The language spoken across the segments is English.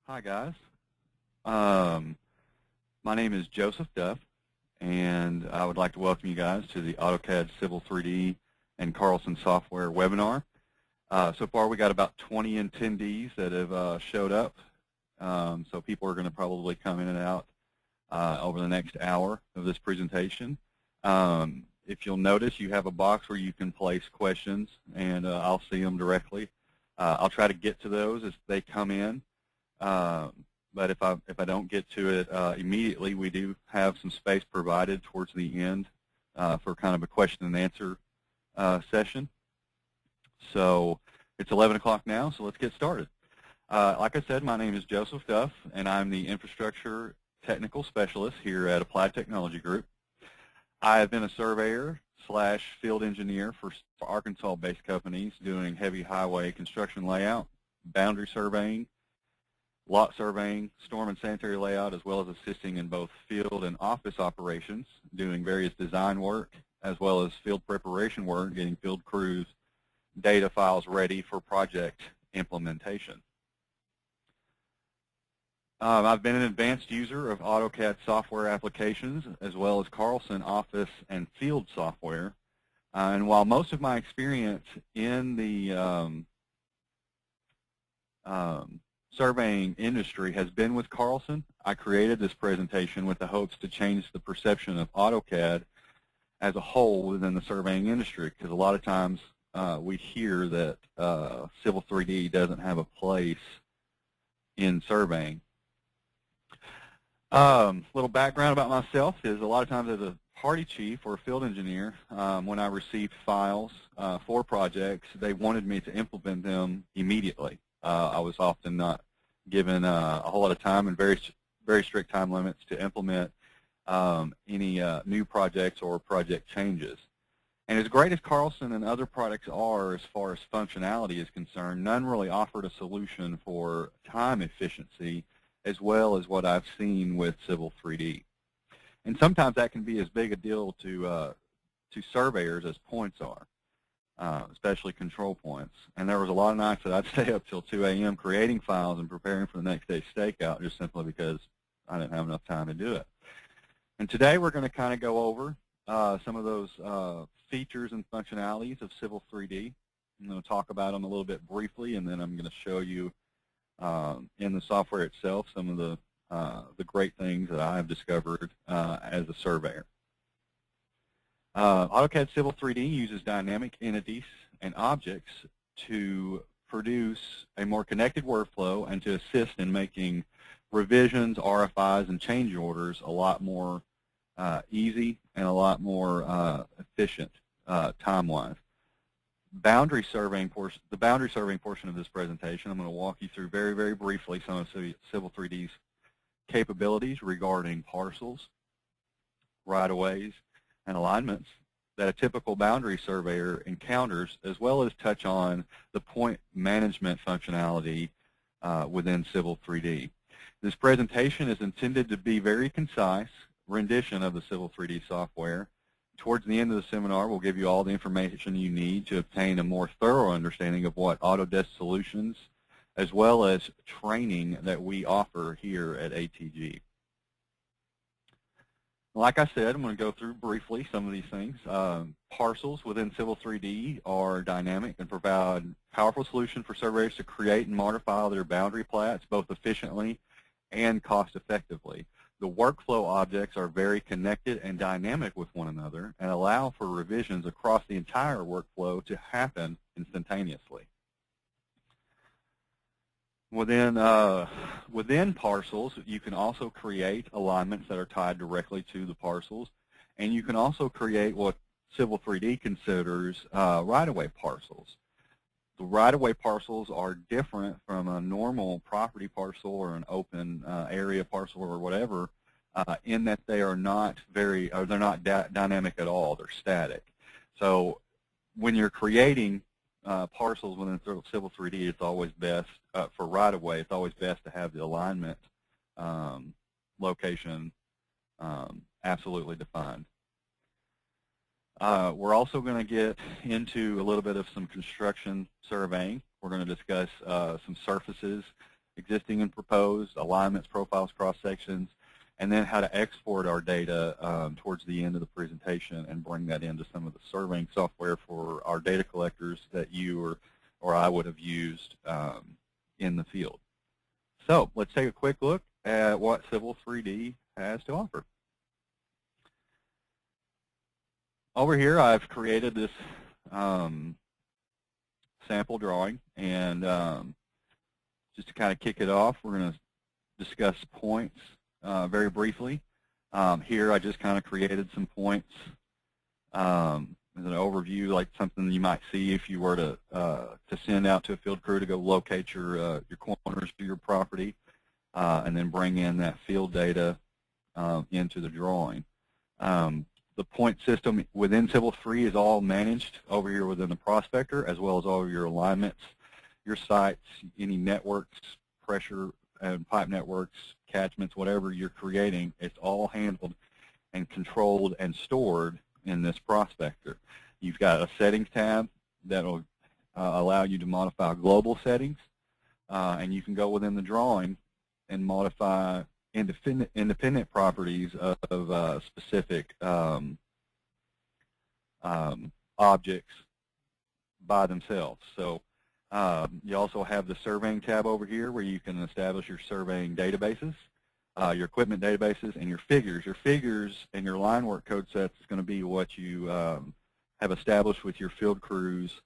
Hi, guys. Um, my name is Joseph Duff, and I would like to welcome you guys to the AutoCAD Civil 3D and Carlson software webinar. So far, we got about 20 attendees that have showed up, so people are going to probably come in and out over the next hour of this presentation. If you'll notice, you have a box where you can place questions, and I'll see them directly. I'll try to get to those as they come in. But if I don't get to it immediately, we do have some space provided towards the end for kind of a question and answer session. So it's 11 o'clock now, so let's get started. Like I said, my name is Joseph Duff, and I'm the Infrastructure Technical Specialist here at Applied Technology Group. I have been a surveyor / field engineer for Arkansas-based companies doing heavy highway construction layout, boundary surveying, lot surveying, storm and sanitary layout, as well as assisting in both field and office operations, doing various design work, as well as field preparation work, getting field crews, data files ready for project implementation. I've been an advanced user of AutoCAD software applications, as well as Carlson Office and Field software. And while most of my experience in the surveying industry has been with Carlson, I created this presentation with the hopes to change the perception of AutoCAD as a whole within the surveying industry, because a lot of times we hear that Civil 3D doesn't have a place in surveying. Little background about myself is a lot of times as a party chief or field engineer, when I received files for projects, they wanted me to implement them immediately. I was often not given a whole lot of time and very strict time limits to implement any new projects or project changes. And as great as Carlson and other products are as far as functionality is concerned, none really offered a solution for time efficiency as well as what I've seen with Civil 3D. And sometimes that can be as big a deal to surveyors as points are. Especially control points. And there was a lot of nights that I'd stay up till 2 a.m. creating files and preparing for the next day's stakeout just simply because I didn't have enough time to do it. And today we're going to kind of go over some of those features and functionalities of Civil 3D. I'm going to talk about them a little bit briefly, and then I'm going to show you in the software itself some of the great things that I have discovered as a surveyor. AutoCAD Civil 3D uses dynamic entities and objects to produce a more connected workflow and to assist in making revisions, RFIs, and change orders a lot more easy and a lot more efficient time-wise. The boundary surveying portion of this presentation, I'm going to walk you through very, very briefly some of Civil 3D's capabilities regarding parcels, right-of-ways, and alignments that a typical boundary surveyor encounters, as well as touch on the point management functionality within Civil 3D. This presentation is intended to be very concise rendition of the Civil 3D software. Towards the end of the seminar, we'll give you all the information you need to obtain a more thorough understanding of what Autodesk solutions, as well as training that we offer here at ATG. Like I said, I'm going to go through briefly some of these things. Parcels within Civil 3D are dynamic and provide powerful solution for surveyors to create and modify their boundary plats both efficiently and cost effectively. The workflow objects are very connected and dynamic with one another and allow for revisions across the entire workflow to happen instantaneously. Within parcels, you can also create alignments that are tied directly to the parcels, and you can also create what Civil 3D considers right-of-way parcels. The right-of-way parcels are different from a normal property parcel or an open area parcel or whatever, in that they are not they're not dynamic at all. They're static. So when you're creating parcels within Civil 3D, it's always best, for right-of-way, it's always best to have the alignment location absolutely defined. We're also going to get into a little bit of some construction surveying. We're going to discuss some surfaces existing and proposed, alignments, profiles, cross-sections, and then how to export our data towards the end of the presentation and bring that into some of the surveying software for our data collectors that you or I would have used in the field. So let's take a quick look at what Civil 3D has to offer. Over here, I've created this sample drawing, and just to kind of kick it off, we're going to discuss points very briefly. Here, I just kind of created some points as an overview, like something you might see if you were to send out to a field crew to go locate your corners to your property, and then bring in that field data into the drawing. The point system within Civil 3 is all managed over here within the prospector, as well as all of your alignments, your sites, any networks, pressure and pipe networks, catchments, whatever you're creating. It's all handled and controlled and stored in this prospector. You've got a settings tab that will allow you to modify global settings, and you can go within the drawing and modify independent properties of specific objects by themselves. So you also have the surveying tab over here where you can establish your surveying databases, your equipment databases, and your figures. Your figures and your line work code sets is going to be what you have established with your field crews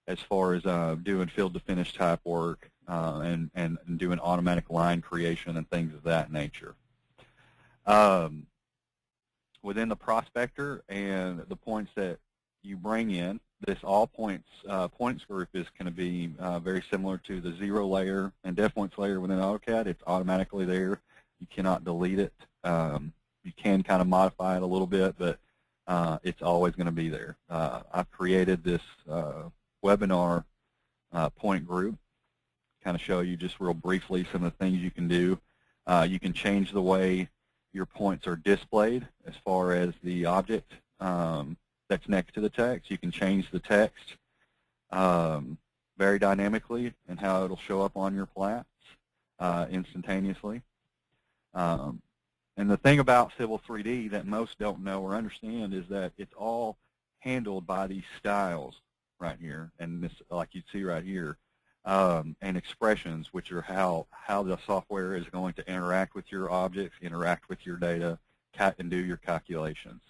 as far as doing field to finish type work and doing automatic line creation and things of that nature. Within the prospector and the points that you bring in, this all points group is going to be very similar to the zero layer and def points layer within AutoCAD. It's automatically there. You cannot delete it. You can kind of modify it a little bit, but it's always going to be there. I've created this webinar point group, kind of show you just real briefly some of the things you can do. You can change the way your points are displayed as far as the object that's next to the text. You can change the text very dynamically and how it'll show up on your plats instantaneously. And the thing about Civil 3D that most don't know or understand is that it's all handled by these styles right here, and this, like you see right here, and expressions, which are how the software is going to interact with your objects, interact with your data, and do your calculations.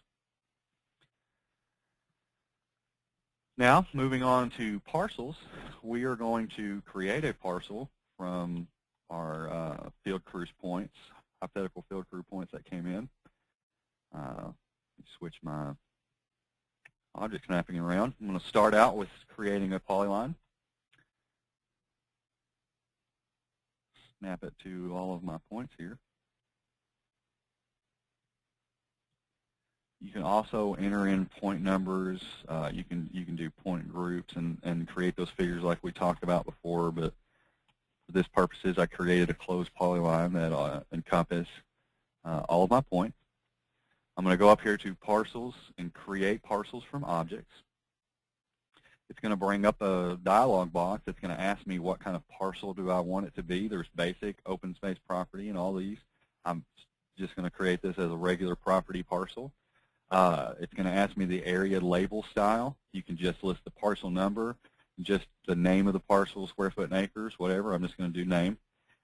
Now, moving on to parcels, we are going to create a parcel from our field crews points, hypothetical field crew points that came in. Switch my object snapping around. I'm going to start out with creating a polyline. Snap it to all of my points here. You can also enter in point numbers. You can do point groups and create those figures like we talked about before. But for this purposes, I created a closed polyline that encompass all of my points. I'm going to go up here to Parcels and create parcels from objects. It's going to bring up a dialog box that's going to ask me what kind of parcel do I want it to be. There's basic, open space property, and all these. I'm just going to create this as a regular property parcel. It's going to ask me the area label style. You can just list the parcel number, just the name of the parcel, square foot and acres, whatever. I'm just going to do name.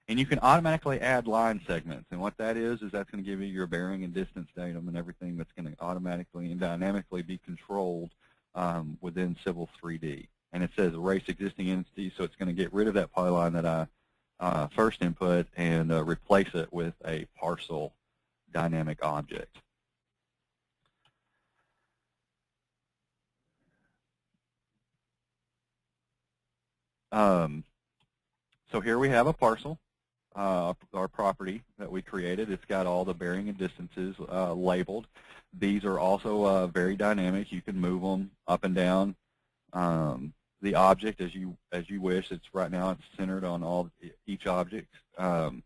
And you can automatically add line segments. And what that is that's going to give you your bearing and distance datum and everything that's going to automatically and dynamically be controlled within Civil 3D. And it says erase existing entity, so it's going to get rid of that polyline that I first input and replace it with a parcel dynamic object. So here we have a parcel, our property that we created. It's got all the bearing and distances labeled. These are also very dynamic. You can move them up and down the object as you wish. It's right now it's centered on each object. And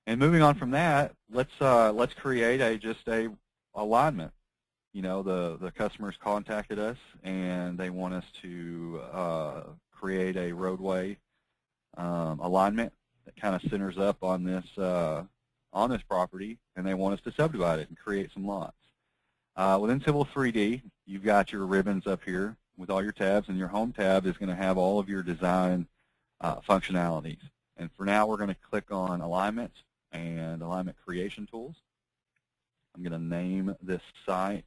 moving on from that, let's create just a alignment. You know, the customers contacted us and they want us to create a roadway alignment that kind of centers up on this property, and they want us to subdivide it and create some lots. Within Civil 3D, you've got your ribbons up here with all your tabs, and your Home tab is going to have all of your design functionalities. And for now, we're going to click on Alignment and Alignment Creation Tools. I'm going to name this site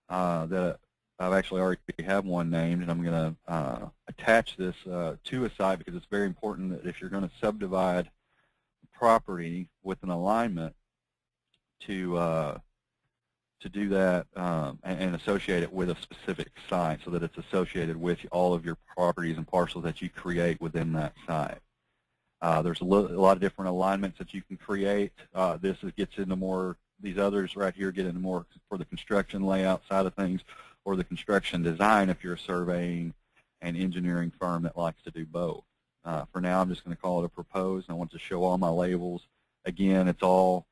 that I've actually already have one named, and I'm going to attach this to a site because it's very important that if you're going to subdivide property with an alignment to do that and associate it with a specific site so that it's associated with all of your properties and parcels that you create within that site. There's a lot of different alignments that you can create. This gets into more, these others right here get into more for the construction layout side of things or the construction design if you're surveying an engineering firm that likes to do both. For now, I'm just going to call it a proposed. I want to show all my labels. Again, it's all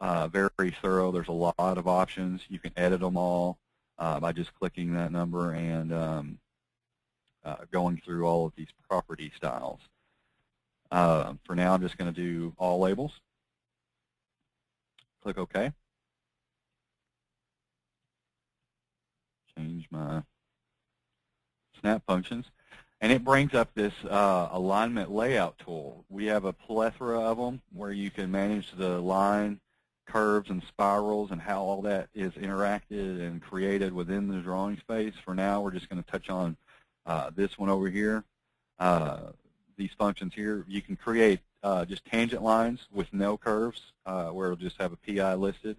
very thorough. There's a lot of options. You can edit them all by just clicking that number and going through all of these property styles. For now, I'm just going to do all labels. Click OK. Change my snap functions. And it brings up this alignment layout tool. We have a plethora of them where you can manage the line, curves, and spirals and how all that is interacted and created within the drawing space. For now, we're just going to touch on this one over here. These functions here, you can create just tangent lines with no curves where it'll just have a PI listed.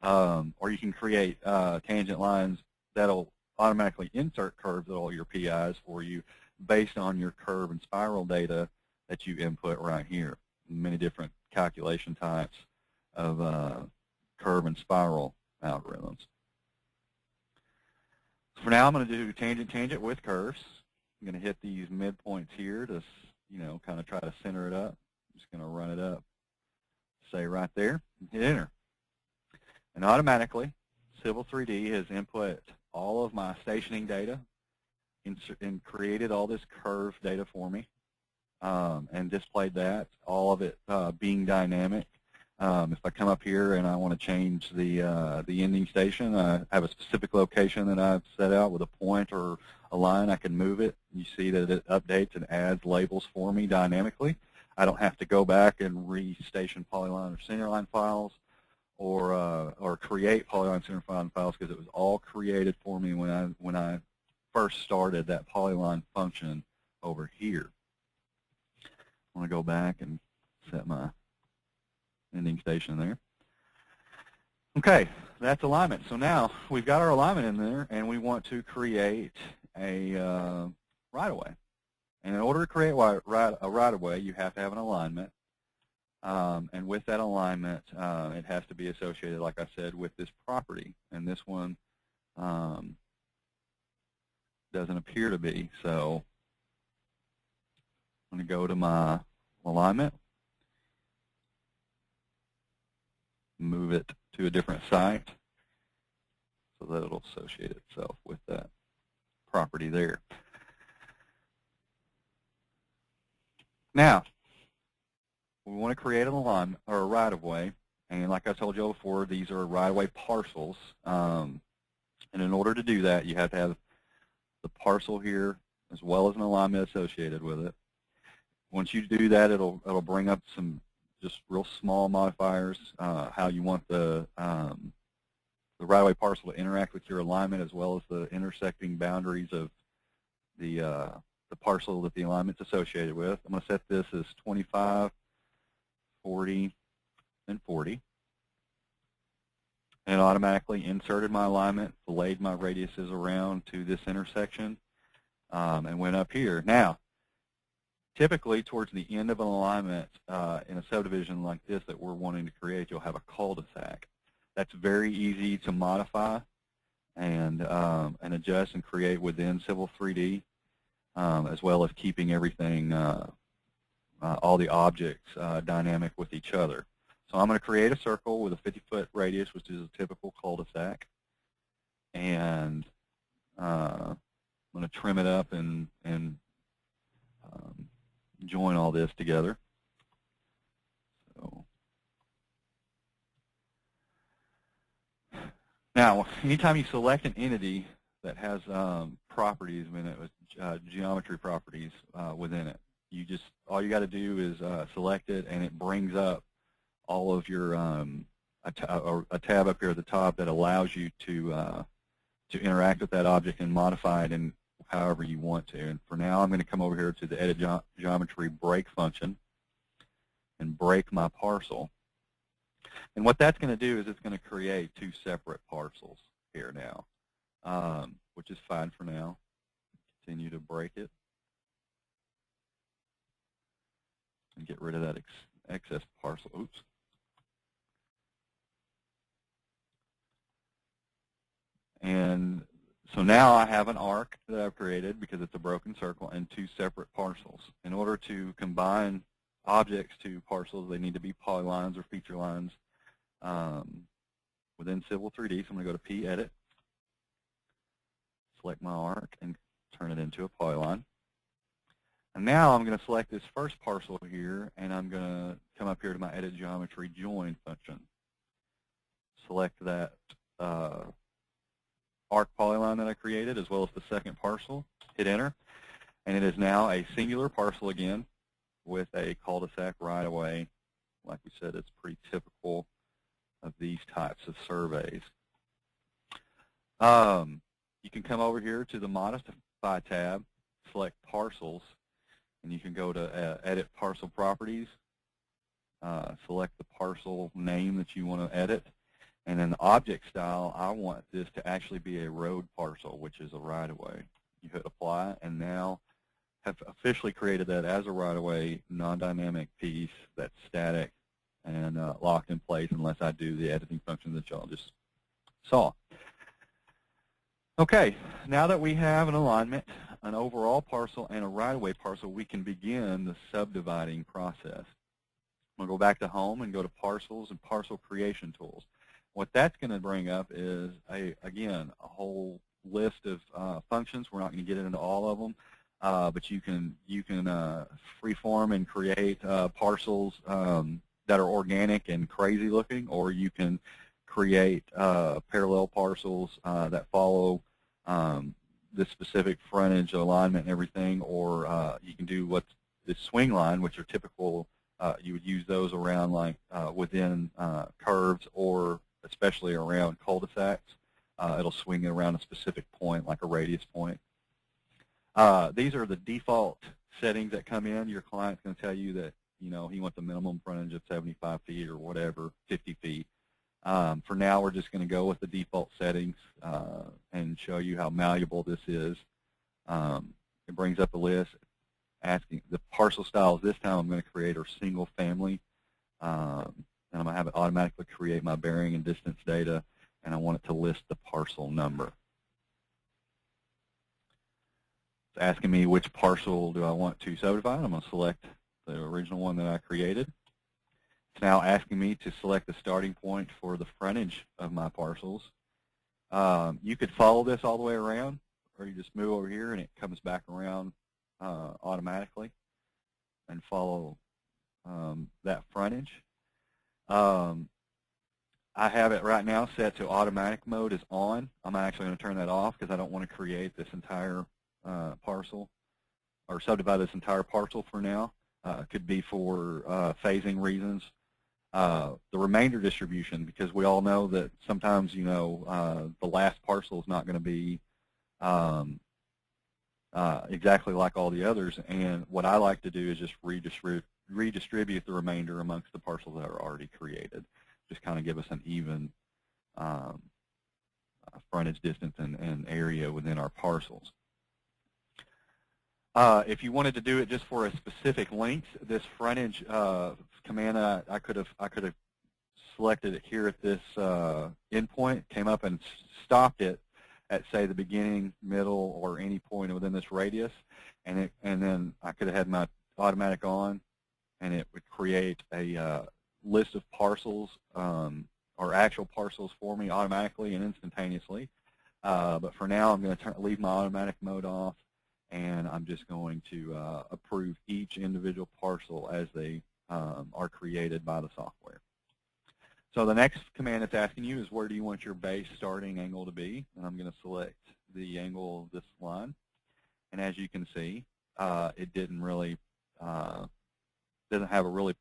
Or you can create tangent lines that'll automatically insert curves at all your PIs for you based on your curve and spiral data that you input right here. Many different calculation types of curve and spiral algorithms. So for now, I'm going to do tangent with curves. I'm going to hit these midpoints here to, kind of try to center it up. I'm just going to run it up, say right there, and hit enter. And automatically, Civil 3D has input all of my stationing data and created all this curve data for me and displayed that, all of it being dynamic. If I come up here and I want to change the ending station, I have a specific location that I've set out with a point or a line. I can move it. You see that it updates and adds labels for me dynamically. I don't have to go back and re-station polyline or centerline files or create polyline centerline files because it was all created for me when I first started that polyline function over here. I want to go back and set my ending station there. Okay, that's alignment. So now we've got our alignment in there, and we want to create a right-of-way. And in order to create a right-of-way, you have to have an alignment. And with that alignment, it has to be associated, like I said, with this property. And this one doesn't appear to be. So I'm going to go to my alignment, move it to a different site so that it'll associate itself with that property there. Now, we want to create an alignment or a right-of-way, and like I told you before, these are right-of-way parcels. And in order to do that, you have to have the parcel here as well as an alignment associated with it. Once you do that, it'll bring up some just real small modifiers, how you want the right-of-way parcel to interact with your alignment as well as the intersecting boundaries of the parcel that the alignment's associated with. I'm going to set this as 25, 40, and 40. And it automatically inserted my alignment, laid my radiuses around to this intersection, and went up here. Now, typically towards the end of an alignment in a subdivision like this that we're wanting to create, you'll have a cul-de-sac. That's very easy to modify and adjust and create within Civil 3D, as well as keeping everything, all the objects dynamic with each other. So I'm going to create a circle with a 50-foot radius, which is a typical cul-de-sac, and I'm going to trim it up and join all this together. So now, anytime you select an entity that has properties in it, with geometry properties within it, all you got to do is select it, and it brings up all of your a tab up here at the top that allows you to interact with that object and modify it in however you want to. And for now, I'm going to come over here to the edit geometry break function and break my parcel. And what that's going to do is it's going to create two separate parcels here now, which is fine for now. Continue to break it and get rid of that excess parcel. Oops. And so now I have an arc that I've created because it's a broken circle and two separate parcels. In order to combine objects to parcels, they need to be polylines or feature lines within Civil 3D. So I'm going to go to P-Edit, select my arc, and turn it into a polyline. And now I'm going to select this first parcel here, and I'm going to come up here to my Edit Geometry Join function. Select that arc polyline that I created, as well as the second parcel. Hit Enter, and it is now a singular parcel again with a cul-de-sac right-of-way. Like we said, it's pretty typical of these types of surveys. You can come over here to the Modify tab, select Parcels, and you can go to Edit Parcel Properties, select the parcel name that you want to edit, and then the object style, I want this to actually be a road parcel, which is a right-of-way. You hit Apply, and now have officially created that as a right-of-way, non-dynamic piece that's static and locked in place unless I do the editing function that y'all just saw. Okay, now that we have an alignment, an overall parcel, and a right-of-way parcel, we can begin the subdividing process. I'm going to go back to Home and go to Parcels and Parcel Creation Tools. What that's going to bring up is, again, a whole list of functions. We're not going to get into all of them, but you can freeform and create parcels that are organic and crazy looking, or you can create parallel parcels that follow this specific frontage alignment and everything, or you can do what's the swing line, which are typical. You would use those around like within curves, or especially around cul-de-sacs. It'll swing it around a specific point, like a radius point. These are the default settings that come in. Your client's going to tell you that he wants a minimum frontage of 75 feet or whatever, 50 feet. For now, we're just going to go with the default settings and show you how malleable this is. It brings up a list asking the parcel styles. This time I'm going to create a single family. And I'm going to have it automatically create my bearing and distance data, and I want it to list the parcel number. It's asking me which parcel do I want to subdivide. I'm going to select the original one that I created. It's now asking me to select the starting point for the frontage of my parcels. You could follow this all the way around, or you just move over here and it comes back around automatically and follow that frontage. I have it right now set to automatic mode is on. I'm actually going to turn that off because I don't want to create this entire parcel or subdivide this entire parcel for now. It could be for phasing reasons. The remainder distribution, because we all know that sometimes, the last parcel is not going to be exactly like all the others. And what I like to do is just redistribute the remainder amongst the parcels that are already created. Just kind of give us an even frontage distance and area within our parcels. If you wanted to do it just for a specific length, this frontage command, I could have selected it here at this endpoint, came up and stopped it at, say, the beginning, middle, or any point within this radius, and then I could have had my automatic on, and it would create a list of parcels or actual parcels for me automatically and instantaneously. But for now, I'm going to leave my automatic mode off and I'm just going to approve each individual parcel as they are created by the software. So the next command it's asking you is where do you want your base starting angle to be, and I'm going to select the angle of this line. And as you can see, it didn't really doesn't have a really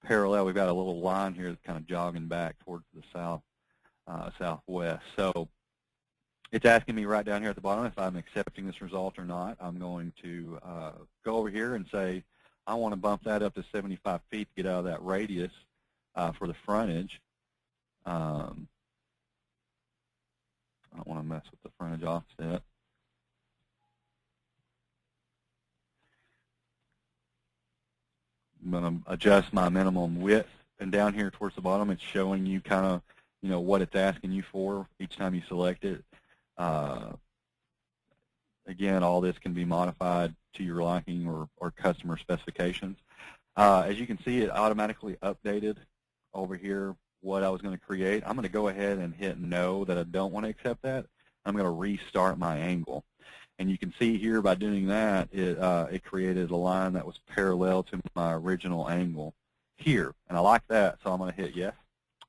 parallel. We've got a little line here that's kind of jogging back towards the southwest. So it's asking me right down here at the bottom if I'm accepting this result or not. I'm going to go over here and say I want to bump that up to 75 feet to get out of that radius for the frontage. I don't want to mess with the frontage offset. I'm going to adjust my minimum width, and down here towards the bottom it's showing you kind of what it's asking you for each time you select it. Again, all this can be modified to your liking or customer specifications. As you can see, it automatically updated over here what I was going to create. I'm going to go ahead and hit no, that I don't want to accept that. I'm going to restart my angle. And you can see here by doing that, it created a line that was parallel to my original angle here. And I like that, so I'm going to hit yes.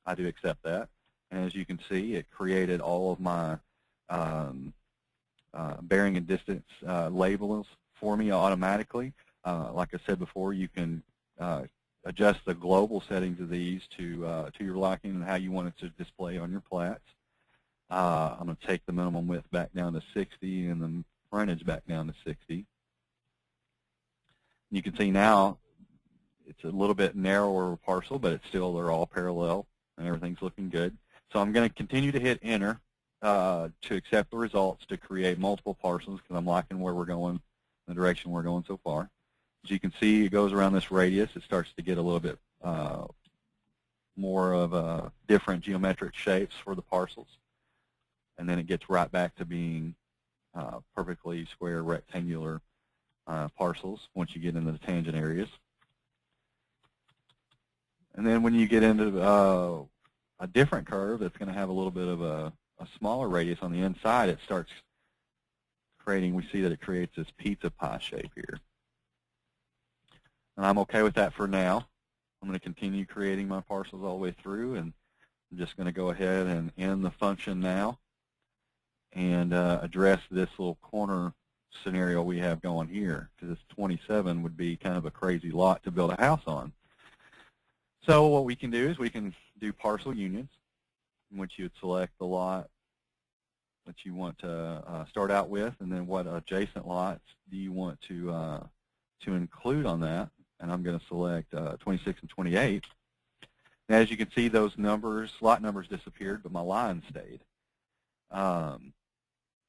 I do accept that. And as you can see, it created all of my bearing and distance labels for me automatically. Like I said before, you can adjust the global settings of these to your liking and how you want it to display on your plats. I'm going to take the minimum width back down to 60 and the frontage back down to 60. You can see now it's a little bit narrower parcel, but it's still, they're all parallel and everything's looking good. So I'm going to continue to hit enter to accept the results to create multiple parcels because I'm liking where we're going, the direction we're going so far. As you can see, it goes around this radius. It starts to get a little bit more of different geometric shapes for the parcels. And then it gets right back to being perfectly square rectangular parcels once you get into the tangent areas. And then when you get into a different curve that's going to have a little bit of a smaller radius on the inside, it starts creating, we see that it creates this pizza pie shape here. And I'm okay with that for now. I'm going to continue creating my parcels all the way through, and I'm just going to go ahead and end the function now and address this little corner scenario we have going here, because this 27 would be kind of a crazy lot to build a house on. So what we can do is we can do parcel unions, in which you would select the lot that you want to start out with, and then what adjacent lots do you want to include on that. And I'm going to select 26 and 28. And as you can see, those numbers, lot numbers disappeared, but my lines stayed.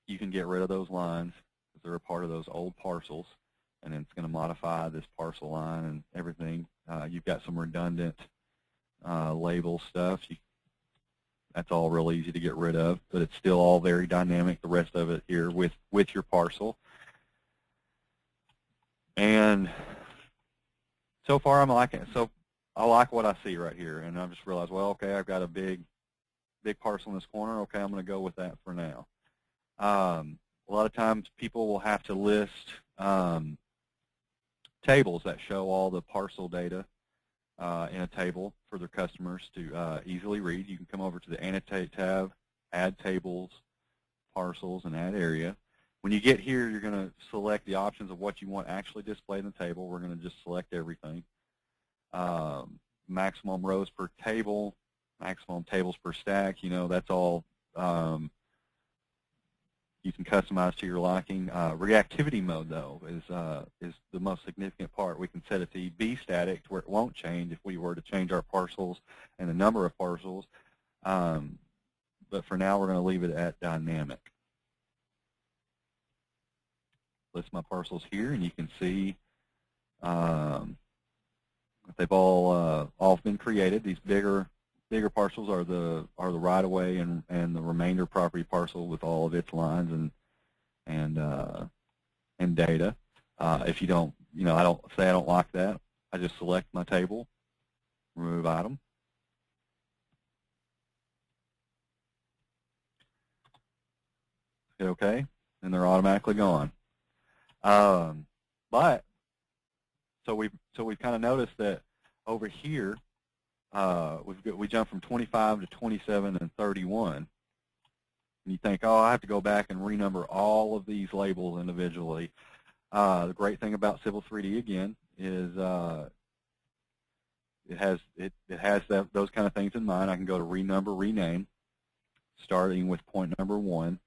You can get rid of those lines because they're a part of those old parcels, and then it's going to modify this parcel line and everything. You've got some redundant label stuff. That's all real easy to get rid of, but it's still all very dynamic, the rest of it here with your parcel. And so far I'm liking it. So I like what I see right here, and I've just realized, well, okay, I've got a big parcel in this corner. Okay, I'm going to go with that for now. A lot of times people will have to list tables that show all the parcel data in a table for their customers to easily read. You can come over to the Annotate tab, Add Tables, Parcels, and Add Area. When you get here, you're going to select the options of what you want actually displayed in the table. We're going to just select everything. Maximum rows per table, maximum tables per stack, that's all you can customize to your liking. Reactivity mode, though, is the most significant part. We can set it to be static, to where it won't change if we were to change our parcels and the number of parcels. But for now, we're going to leave it at dynamic. List my parcels here, and you can see they've all been created. These bigger parcels are the right-of-way and the remainder property parcel with all of its lines and data. If you don't, I don't like that. I just select my table, remove item. Hit OK, and they're automatically gone. But so we've kind of noticed that over here we jumped from 25 to 27 and 31. And you think, oh, I have to go back and renumber all of these labels individually. The great thing about Civil 3D again is it has those kind of things in mind. I can go to renumber, rename, starting with point number 1.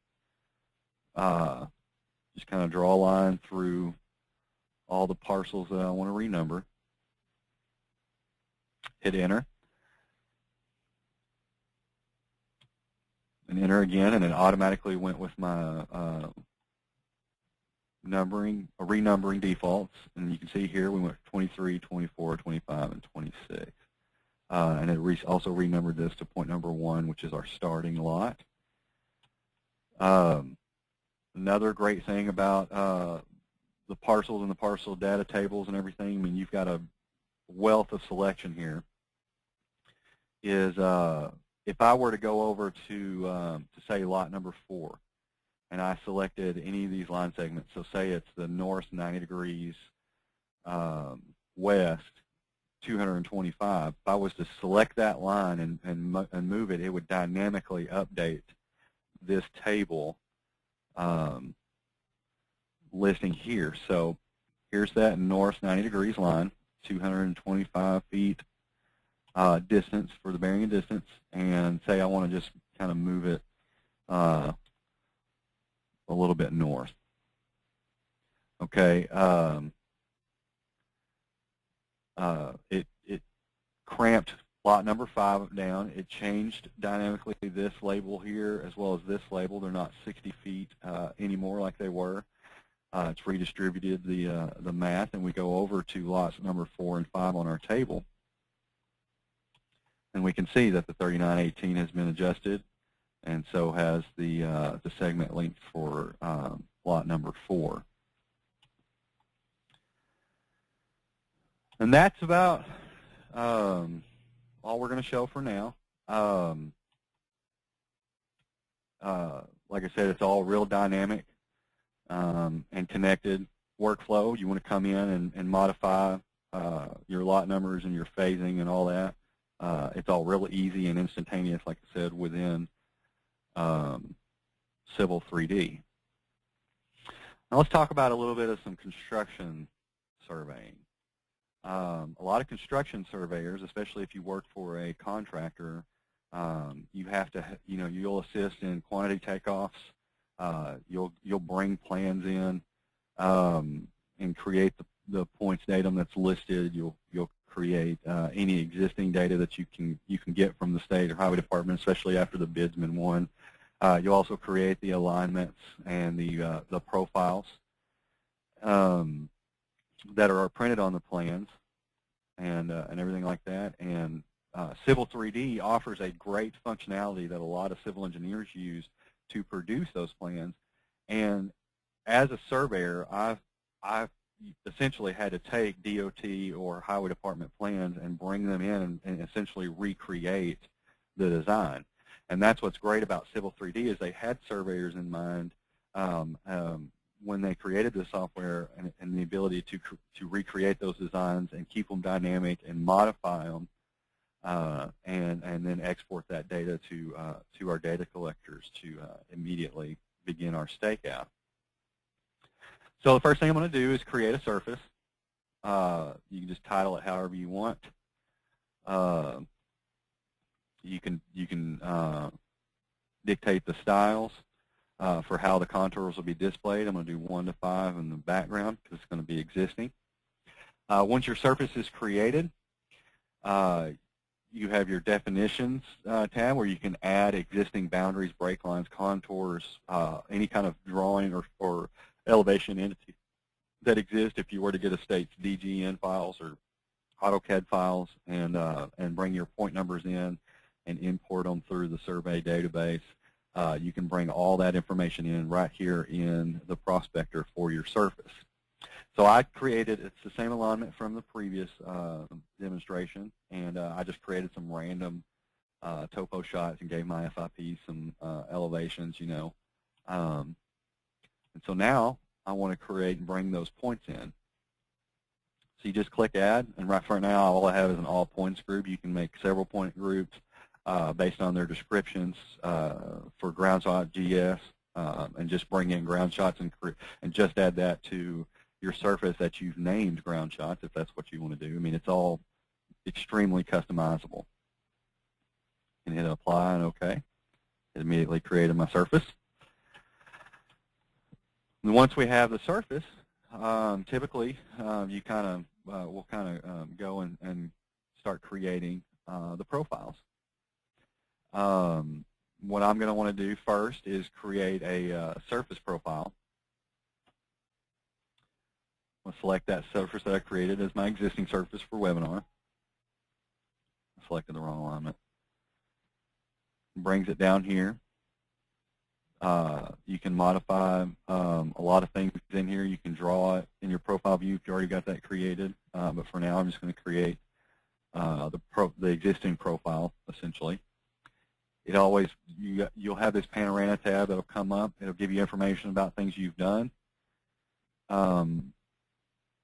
Just kind of draw a line through all the parcels that I want to renumber. Hit enter. And enter again, and it automatically went with my renumbering defaults. And you can see here we went 23, 24, 25, and 26. And it also renumbered this to point number 1, which is our starting lot. Another great thing about the parcels and the parcel data tables and everything, I mean, you've got a wealth of selection here, is if I were to go over to say lot number 4, and I selected any of these line segments, so say it's the north 90 degrees, west 225, if I was to select that line and move it, it would dynamically update this table listing here. So here's that north 90 degrees line, 225 feet distance for the bearing and distance, and say I want to just kind of move it a little bit north. Okay, it cramped lot number 5 down. It changed dynamically this label here as well as this label. They're not 60 feet anymore like they were. It's redistributed the math, and we go over to lots number 4 and 5 on our table. And we can see that the 3918 has been adjusted, and so has the segment length for lot number 4. And that's about all we're going to show for now. Like I said, it's all real dynamic and connected workflow. You want to come in and modify your lot numbers and your phasing and all that. It's all real easy and instantaneous, like I said, within Civil 3D. Now let's talk about a little bit of some construction surveying. A lot of construction surveyors, especially if you work for a contractor, you have to, you'll assist in quantity takeoffs. You'll bring plans in and create the points datum that's listed. You'll create any existing data that you can get from the state or highway department, especially after the bid's been won. You'll also create the alignments and the profiles that are printed on the plans and everything like that. And Civil 3D offers a great functionality that a lot of civil engineers use to produce those plans. And as a surveyor, I've essentially had to take DOT or highway department plans and bring them in and essentially recreate the design. And that's what's great about Civil 3D is they had surveyors in mind when they created the software and the ability to recreate those designs and keep them dynamic and modify them and then export that data to our data collectors to immediately begin our stakeout. So the first thing I'm going to do is create a surface. You can just title it however you want. You can dictate the styles for how the contours will be displayed. I'm going to do 1 to 5 in the background because it's going to be existing. Once your surface is created, you have your definitions tab where you can add existing boundaries, break lines, contours, any kind of drawing or elevation entity that exists if you were to get a state's DGN files or AutoCAD files and bring your point numbers in and import them through the survey database. You can bring all that information in right here in the prospector for your surface. So I created, it's the same alignment from the previous demonstration, and I just created some random topo shots and gave my FIP some elevations, And so now I want to create and bring those points in. So you just click Add, and right for now, all I have is an All Points group. You can make several point groups based on their descriptions for ground shot GS, and just bring in ground shots and just add that to your surface that you've named ground shots, if that's what you want to do. I mean, it's all extremely customizable. And hit Apply and OK. It immediately created my surface. And once we have the surface, typically you we'll go and start creating the profiles. What I'm going to want to do first is create a surface profile. I'll select that surface that I created as my existing surface for webinar. I selected the wrong alignment. Brings it down here. You can modify a lot of things in here. You can draw it in your profile view if you already got that created. But for now, I'm just going to create the existing profile, essentially. It always, you'll have this panorama tab that'll come up. It'll give you information about things you've done.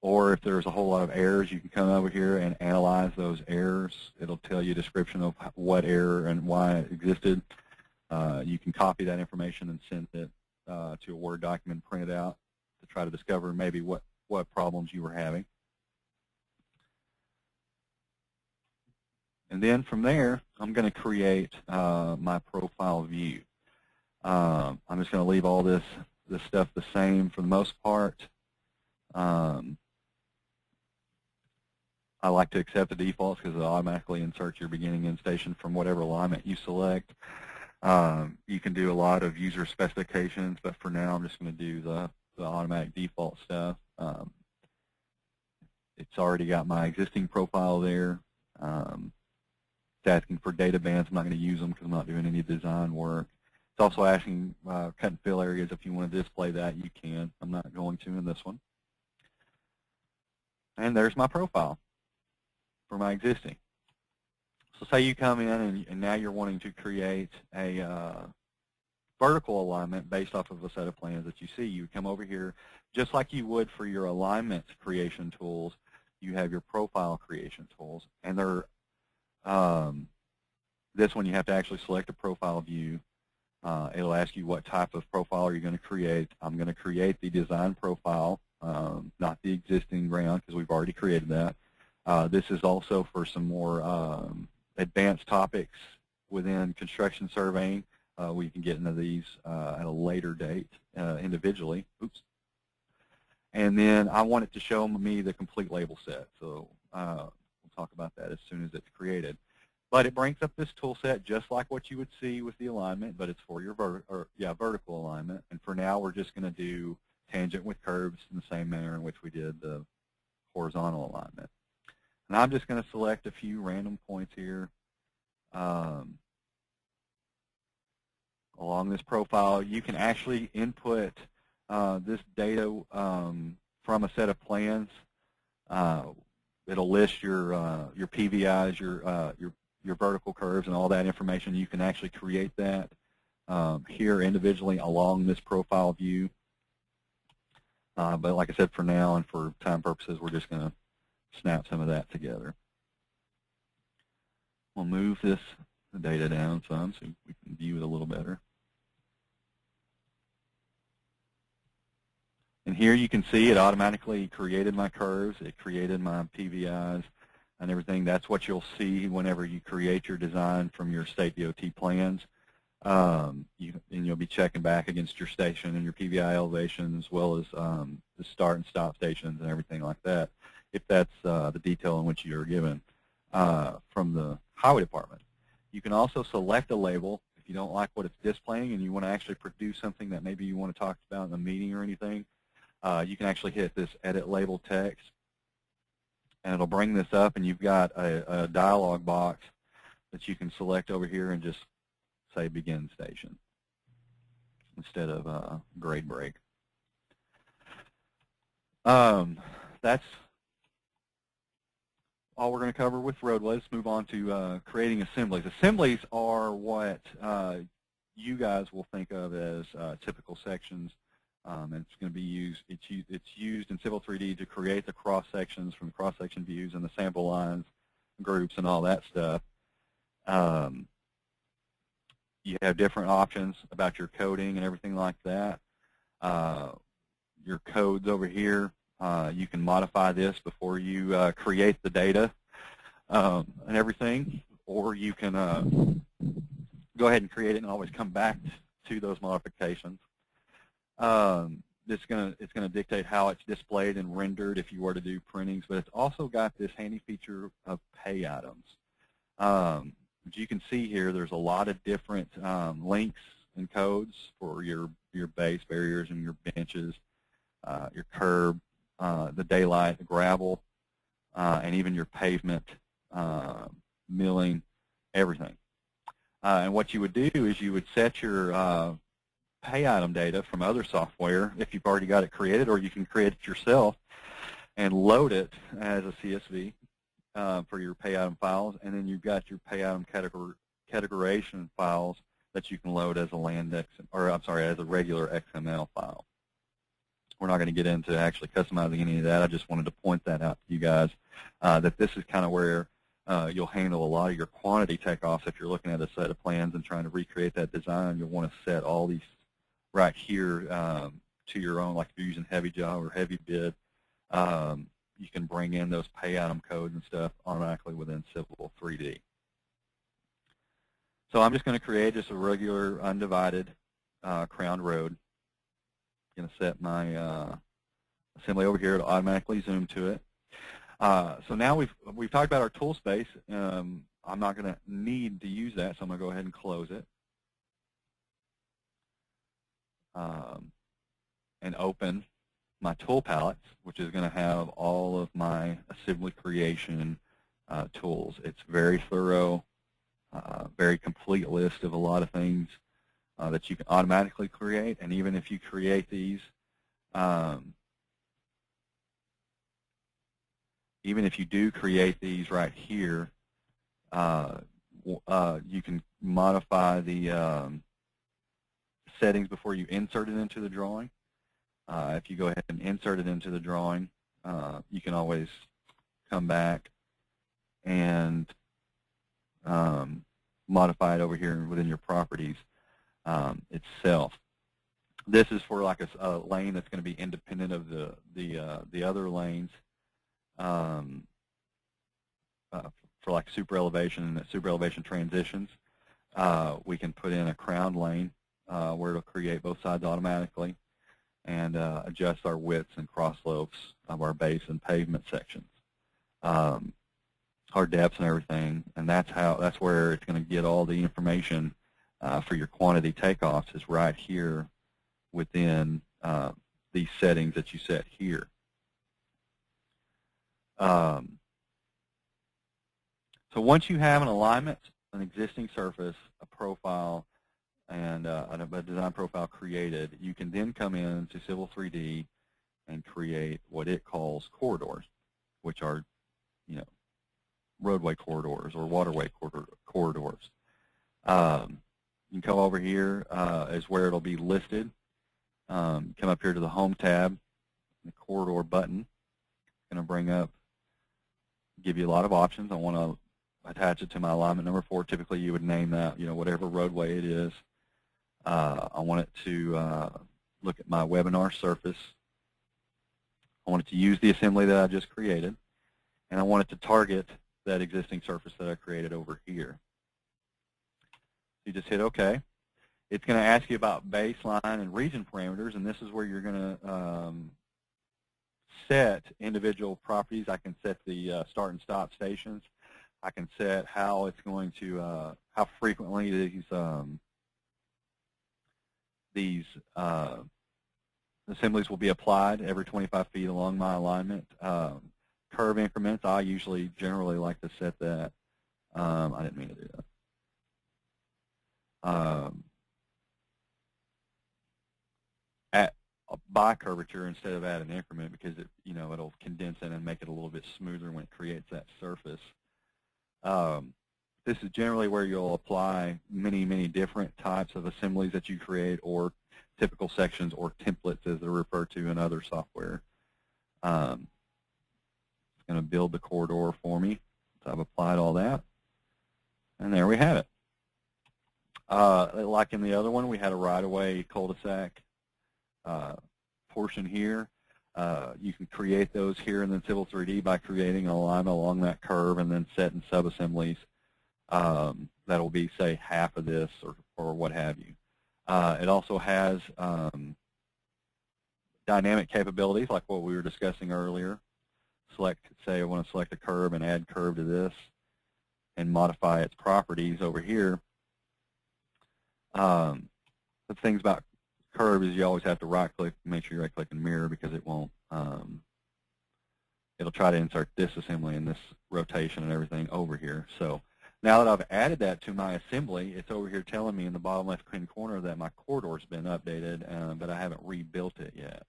Or if there's a whole lot of errors, you can come over here and analyze those errors. It'll tell you a description of what error and why it existed. You can copy that information and send it to a Word document, print it out to try to discover maybe what problems you were having. And then from there, I'm going to create my profile view. I'm just going to leave all this stuff the same for the most part. I like to accept the defaults because it automatically inserts your beginning end station from whatever alignment you select. You can do a lot of user specifications, but for now I'm just going to do the automatic default stuff. It's already got my existing profile there. It's asking for data bands. I'm not going to use them because I'm not doing any design work. It's also asking cut and fill areas. If you want to display that, you can. I'm not going to in this one. And there's my profile for my existing. So say you come in and now you're wanting to create a vertical alignment based off of a set of plans that you see. You come over here, just like you would for your alignment creation tools, you have your profile creation tools. And they're, this one you have to actually select a profile view. It'll ask you what type of profile are you going to create. I'm going to create the design profile, not the existing ground because we've already created that. This is also for some more advanced topics within construction surveying. We can get into these at a later date individually. Oops. And then I want it to show me the complete label set. So we'll talk about that as soon as it's created. But it brings up this tool set just like what you would see with the alignment, but it's for your vertical alignment. And for now, we're just going to do tangent with curves in the same manner in which we did the horizontal alignment. And I'm just going to select a few random points here along this profile. You can actually input this data from a set of plans. It'll list your PVIs, your vertical curves, and all that information. You can actually create that here individually along this profile view. But like I said, for now and for time purposes, we're just going to snap some of that together. We'll move the data down some so we can view it a little better. And here you can see it automatically created my curves. It created my PVIs and everything. That's what you'll see whenever you create your design from your state DOT plans. And you'll be checking back against your station and your PVI elevation as well as the start and stop stations and everything like that, if that's the detail in which you're given from the highway department. You can also select a label if you don't like what it's displaying and you want to actually produce something that maybe you want to talk about in a meeting or anything. You can actually hit this edit label text and it'll bring this up, and you've got a dialog box that you can select over here and just say begin station instead of grade break. That's all we're going to cover with Roadway. Let's move on to creating assemblies. Assemblies are what you guys will think of as typical sections And it's going to be used. It's used in Civil 3D to create the cross sections from the cross section views and the sample lines, groups, and all that stuff. You have different options about your coding and everything like that. Your codes over here, you can modify this before you create the data and everything, or you can go ahead and create it and always come back to those modifications. It's going to dictate how it's displayed and rendered if you were to do printings, but it's also got this handy feature of pay items. As you can see here, there's a lot of different links and codes for your base barriers and your benches, your curb, the daylight, the gravel, and even your pavement, milling, everything. And what you would do is you would set your pay item data from other software if you've already got it created, or you can create it yourself and load it as a CSV for your pay item files, and then you've got your pay item categorization files that you can load as a as a regular XML file. We're not going to get into actually customizing any of that. I just wanted to point that out to you guys, that this is kind of where you'll handle a lot of your quantity takeoffs. If you're looking at a set of plans and trying to recreate that design, you'll want to set all these right here to your own, like if you're using heavy job or heavy bid. You can bring in those pay item codes and stuff automatically within Civil 3D. So I'm just going to create just a regular undivided crowned road. I'm going to set my assembly over here to automatically zoom to it. So now we've talked about our tool space. I'm not going to need to use that, so I'm going to go ahead and close it. And open my tool palettes, which is going to have all of my assembly creation tools. It's very thorough, very complete list of a lot of things that you can automatically create. And even if you create these, even if you do create these right here, you can modify the settings before you insert it into the drawing. If you go ahead and insert it into the drawing, you can always come back and modify it over here within your properties itself. This is for like a lane that's going to be independent of the other lanes for like super elevation and super elevation transitions. We can put in a crowned lane where it'll create both sides automatically, and adjust our widths and cross slopes of our base and pavement sections, our depths and everything. And that's where it's going to get all the information for your quantity takeoffs, is right here within these settings that you set here. So once you have an alignment, an existing surface, a profile, and a design profile created, you can then come into Civil 3D and create what it calls corridors, which are, roadway corridors or waterway corridors. You can come over here is where it'll be listed. Come up here to the Home tab, the corridor button. It's going to bring up, give you a lot of options. I want to attach it to my alignment number 4. Typically, you would name that, whatever roadway it is. I want it to look at my webinar surface. I want it to use the assembly that I just created, and I want it to target that existing surface that I created over here. You just hit OK. It's going to ask you about baseline and region parameters, and this is where you're going to set individual properties. I can set the start and stop stations. I can set how it's going to, how frequently these assemblies will be applied every 25 feet along my alignment. Curve increments, I usually generally like to set that. I didn't mean to do that. At by curvature instead of at an increment, because it'll condense it and make it a little bit smoother when it creates that surface. this is generally where you'll apply many, many different types of assemblies that you create, or typical sections, or templates as they're referred to in other software. It's going to build the corridor for me. So I've applied all that. And there we have it. Like in the other one, we had a right-of-way cul-de-sac portion here. You can create those here in the Civil 3D by creating an alignment along that curve and then setting sub-assemblies that'll be, say, half of this or what have you. It also has dynamic capabilities like what we were discussing earlier. Say I want to select a curve and add curve to this and modify its properties over here. The things about curve is you always have to right-click, make sure you right-click and mirror, because it won't. It'll try to insert this assembly and this rotation and everything over here. So now that I've added that to my assembly, it's over here telling me in the bottom left-hand corner that my corridor's been updated, but I haven't rebuilt it yet.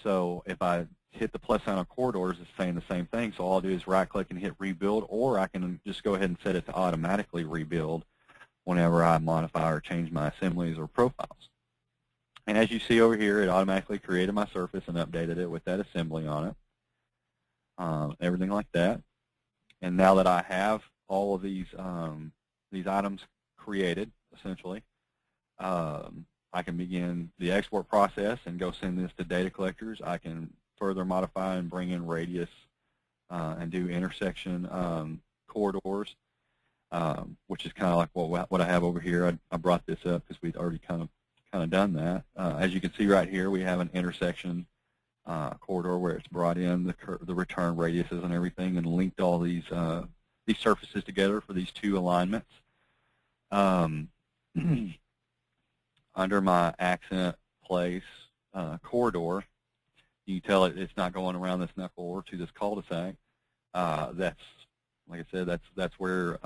So if I hit the plus sign on corridors, it's saying the same thing. So all I'll do is right-click and hit rebuild, or I can just go ahead and set it to automatically rebuild whenever I modify or change my assemblies or profiles. And as you see over here, it automatically created my surface and updated it with that assembly on it, everything like that. And now that I have all of these items created, essentially, I can begin the export process and go send this to data collectors. I can further modify and bring in radius and do intersection corridors, which is kind of like what I have over here. I brought this up because we'd already kind of done that. As you can see right here, we have an intersection corridor where it's brought in the return radiuses and everything and linked all these surfaces together for these two alignments. Under my accent place corridor, you tell it it's not going around this knuckle or to this cul-de-sac. That's, like I said, that's where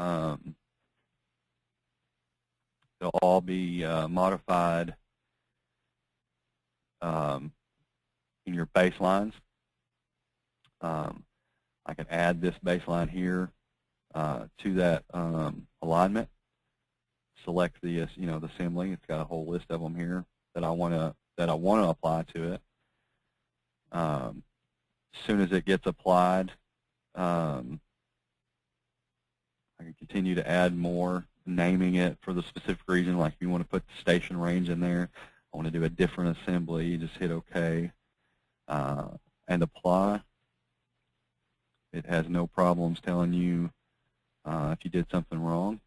they'll all be modified in your baselines. I can add this baseline here to that alignment. Select the the assembly. It's got a whole list of them here that I want to apply to it. As soon as it gets applied, I can continue to add more, naming it for the specific region. Like if you want to put the station range in there, I want to do a different assembly. You just hit OK and apply. It has no problems telling you if you did something wrong.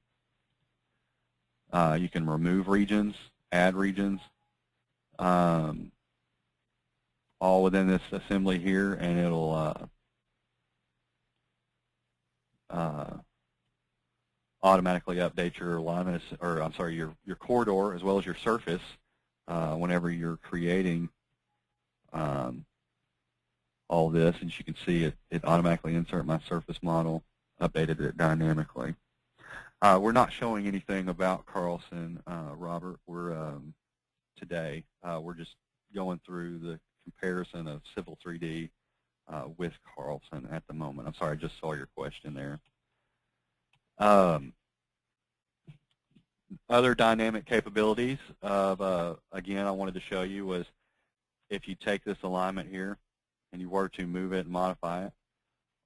You can remove regions, add regions, all within this assembly here, and it'll automatically update your alignment, or I'm sorry, your corridor as well as your surface whenever you're creating all this. And as you can see, it automatically inserted my surface model, updated it dynamically. We're not showing anything about Carlson, Robert. Today we're just going through the comparison of Civil 3D with Carlson at the moment. I'm sorry, I just saw your question there. Other dynamic capabilities of, again, I wanted to show you was if you take this alignment here and you were to move it and modify it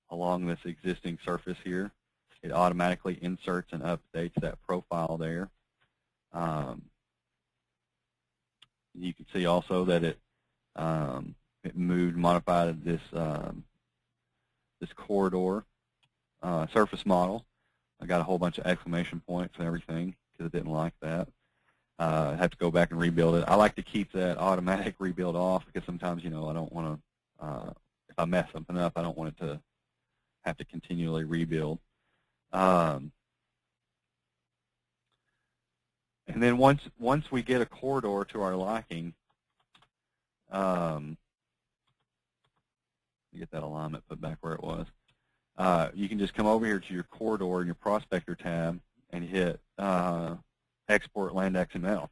along this existing surface here, it automatically inserts and updates that profile there. You can see also that it moved, modified this this corridor surface model. I got a whole bunch of exclamation points and everything because it didn't like that. I had to go back and rebuild it. I like to keep that automatic rebuild off because sometimes, I don't want to, if I mess something up, I don't want it to have to continually rebuild. And then once we get a corridor to our liking, get that alignment put back where it was. You can just come over here to your corridor in your Prospector tab and hit Export Land XML.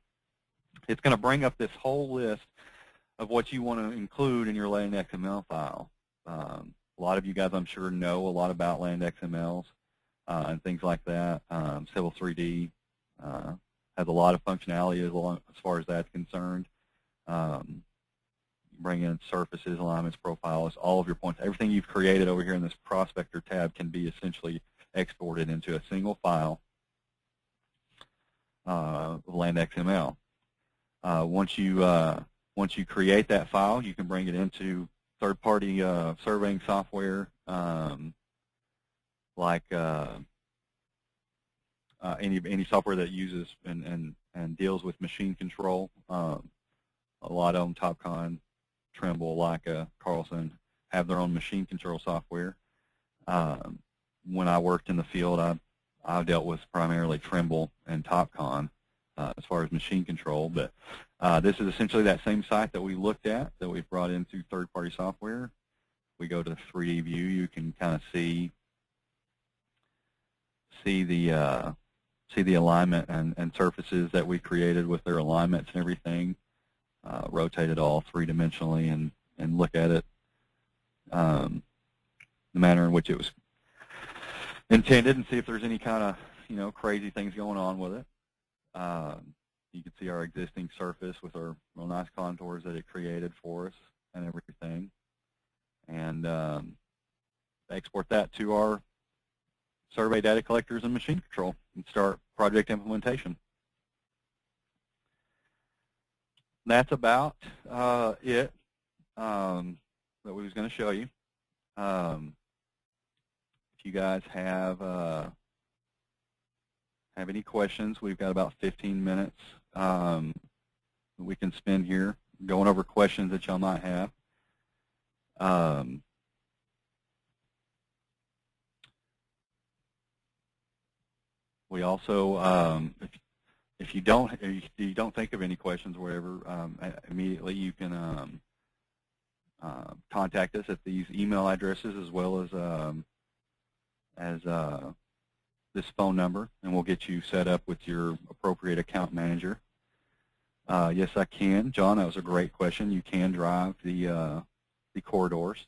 It's going to bring up this whole list of what you want to include in your Land XML file. A lot of you guys, I'm sure, know a lot about Land XMLs. and things like that. Civil 3D has a lot of functionality as far as that's concerned. Bring in surfaces, alignments, profiles, all of your points. Everything you've created over here in this Prospector tab can be essentially exported into a single file of land.xml. Once you create that file, you can bring it into third-party surveying software like any software that uses and deals with machine control. A lot of them, TopCon, Trimble, Leica, Carlson, have their own machine control software. When I worked in the field, I dealt with primarily Trimble and TopCon as far as machine control. But this is essentially that same site that we looked at, that we've brought into third-party software. We go to the 3D view. You can kind of see the alignment and surfaces that we created with their alignments and everything. Rotate it all three-dimensionally and look at it the manner in which it was intended, and see if there's any kind of crazy things going on with it. You can see our existing surface with our real nice contours that it created for us and everything, and export that to our survey data collectors and machine control and start project implementation. That's about it that we was going to show you. If you guys have any questions, we've got about 15 minutes we can spend here going over questions that y'all might have. We also, if you don't think of any questions or whatever, immediately you can contact us at these email addresses as well as this phone number, and we'll get you set up with your appropriate account manager. Yes, I can, John. That was a great question. You can drive the corridors.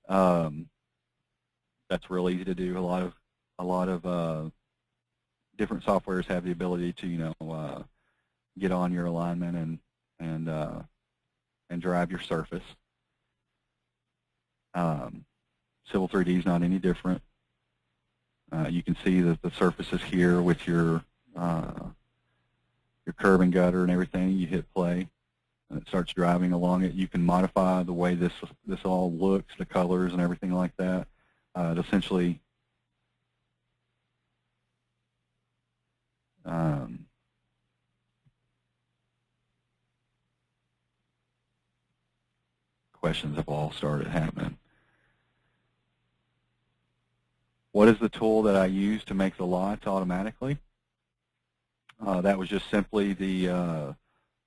That's real easy to do. A lot of different softwares have the ability to get on your alignment and drive your surface. Civil 3D is not any different. You can see that the surfaces here with your curb and gutter and everything. You hit play, and it starts driving along it. You can modify the way this all looks, the colors and everything like that. It essentially questions have all started happening. What is the tool that I use to make the lots automatically? That was just simply the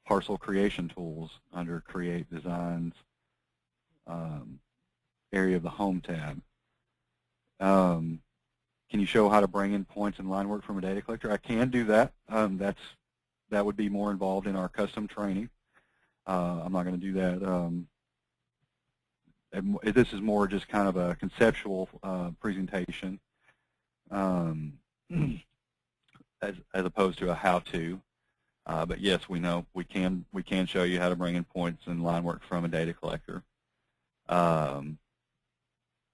parcel creation tools under Create Designs area of the Home tab. Can you show how to bring in points and line work from a data collector? I can do that. That would be more involved in our custom training. I'm not going to do that. This is more just kind of a conceptual presentation as opposed to a how-to. But yes, we know we can show you how to bring in points and line work from a data collector.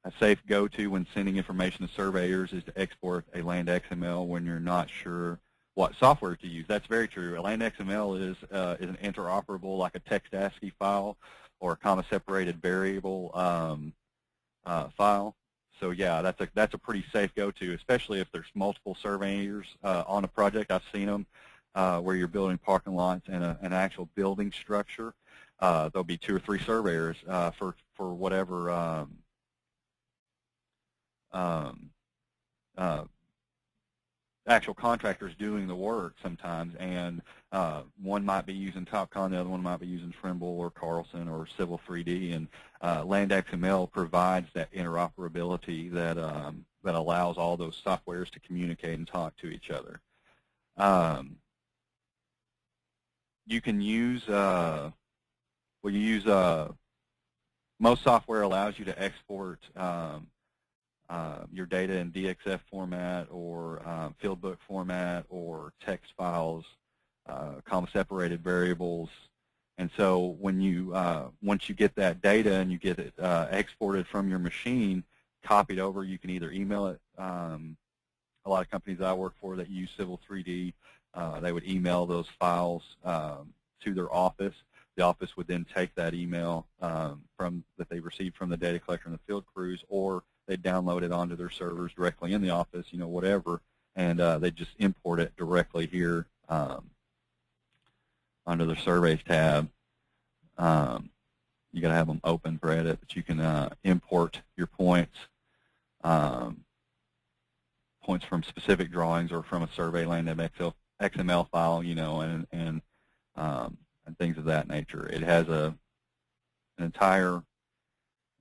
A safe go-to when sending information to surveyors is to export a land.xml when you're not sure what software to use. That's very true. A land.xml is an interoperable, like a text ASCII file or a comma-separated variable file. So yeah, that's a pretty safe go-to, especially if there's multiple surveyors on a project. I've seen them where you're building parking lots and an actual building structure. There'll be 2 or 3 surveyors for whatever actual contractors doing the work sometimes, and one might be using TopCon, the other one might be using Trimble or Carlson or Civil 3D, and land.xml provides that interoperability that allows all those softwares to communicate and talk to each other. You can use most software allows you to export your data in DXF format or fieldbook format or text files, comma-separated variables. And so when you once you get that data and you get it exported from your machine, copied over, you can either email it. A lot of companies I work for that use Civil 3D, they would email those files to their office. The office would then take that email that they received from the data collector and the field crews, or they download it onto their servers directly in the office, whatever, and they just import it directly here under the Surveys tab. You got to have them open for edit, but you can import your points, points from specific drawings or from a survey land XML file, and things of that nature. It has an entire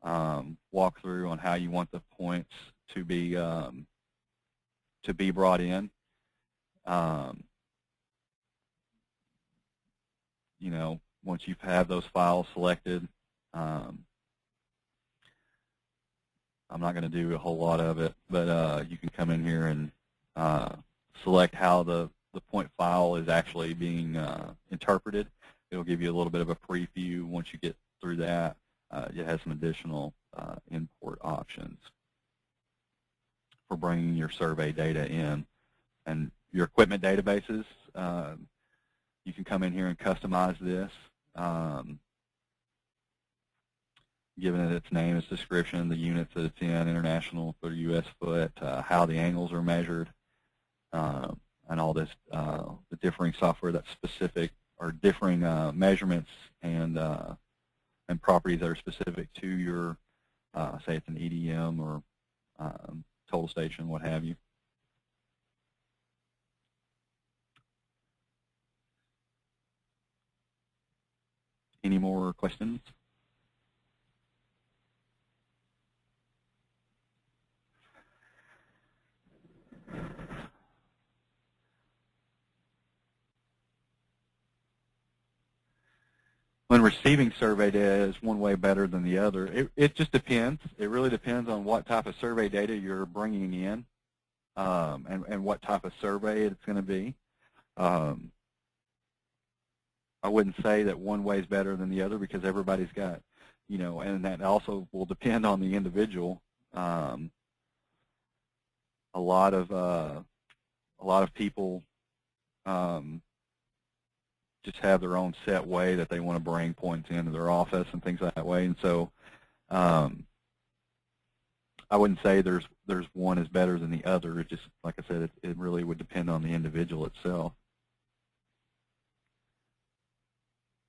walkthrough on how you want the points to be brought in. Once you have those files selected, I'm not going to do a whole lot of it, but you can come in here and select how the point file is actually being interpreted. It'll give you a little bit of a preview. Once you get through that, it has some additional import options for bringing your survey data in. And your equipment databases, you can come in here and customize this, giving it its name, its description, the units that it's in, international foot or U.S. foot, how the angles are measured, and all this, the differing software that's specific, or differing measurements and properties that are specific to your, say it's an EDM or total station, what have you. Any more questions? When receiving survey data is one way better than the other. It just depends. It really depends on what type of survey data you're bringing in and what type of survey it's going to be. I wouldn't say that one way is better than the other because everybody's got, and that also will depend on the individual. A lot of people just have their own set way that they want to bring points into their office and things that way, and so I wouldn't say there's one is better than the other. It just, like I said, it really would depend on the individual itself.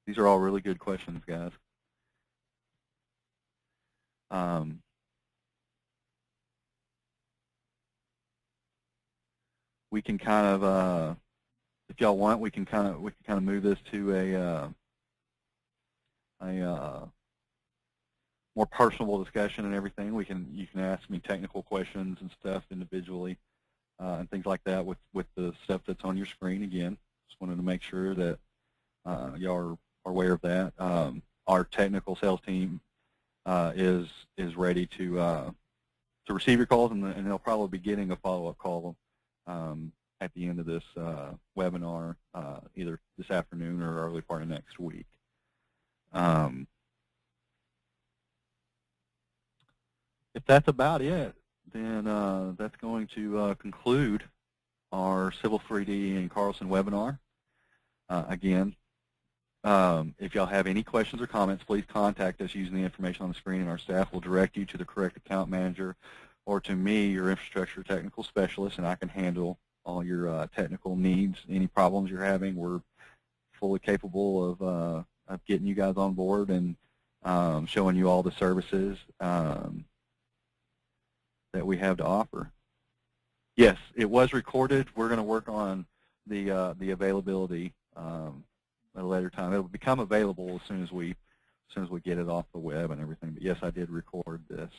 These are all really good questions, guys. We can kind of, if y'all want, we can kind of move this to a more personable discussion and everything. You can ask me technical questions and stuff individually and things like that with the stuff that's on your screen. Again, just wanted to make sure that y'all are aware of that. Our technical sales team is ready to receive your calls, and they'll probably be getting a follow-up call at the end of this webinar, either this afternoon or early part of next week. If that's about it, then that's going to conclude our Civil 3D and Carlson webinar. Again, if y'all have any questions or comments, please contact us using the information on the screen, and our staff will direct you to the correct account manager or to me, your infrastructure technical specialist, and I can handle all your technical needs. Any problems you're having, we're fully capable of getting you guys on board and showing you all the services that we have to offer. Yes, it was recorded. We're going to work on the availability at a later time. It'll become available as soon as we get it off the web and everything. But yes, I did record this.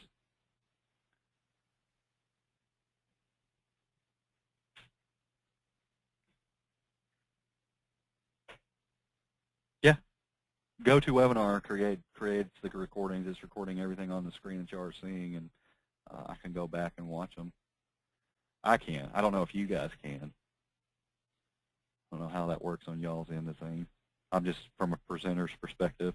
Yeah, GoToWebinar creates the recordings. It's recording everything on the screen that you are seeing, and I can go back and watch them. I can. I don't know if you guys can. I don't know how that works on y'all's end of things. I'm just from a presenter's perspective.